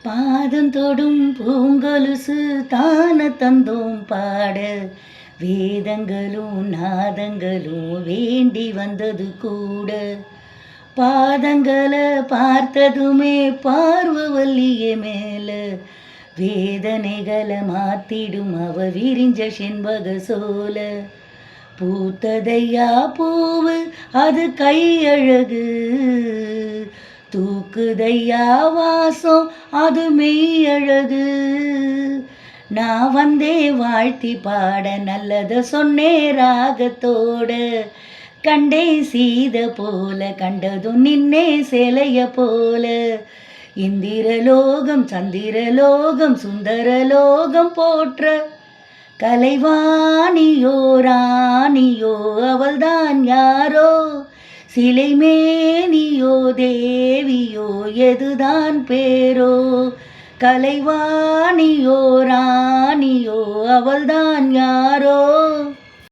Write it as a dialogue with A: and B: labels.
A: பாதம் தொடும் பூங்கொலுசு தான தந்தோம் பாட, வேதங்களும் நாதங்களும் வேண்டி வந்தது கூட. பாதங்களை பார்த்ததுமே பார்வவல்லிய மேல, வேதனைகளை மாத்திடும் அவ விரிஞ்ச செண்பக சோல. பூத்ததையா பூவு அது கையழகு, தூக்குதையா வாசம் அது மெய்யழகு. நான் வந்தே வாழ்த்தி பாட, நல்லத சொன்னே ராகத்தோட. கண்டே சீத போல கண்டதும் நின்னே சேலைய போல. இந்திரலோகம் சந்திரலோகம் சுந்தரலோகம் போற்ற, கலைவாணியோ ராணியோ அவள்தான் யாரோ, சிலைமேனியோ தேவியோ எதுதான் பேரோ. கலைவாணியோ ராணியோ அவள்தான் யாரோ.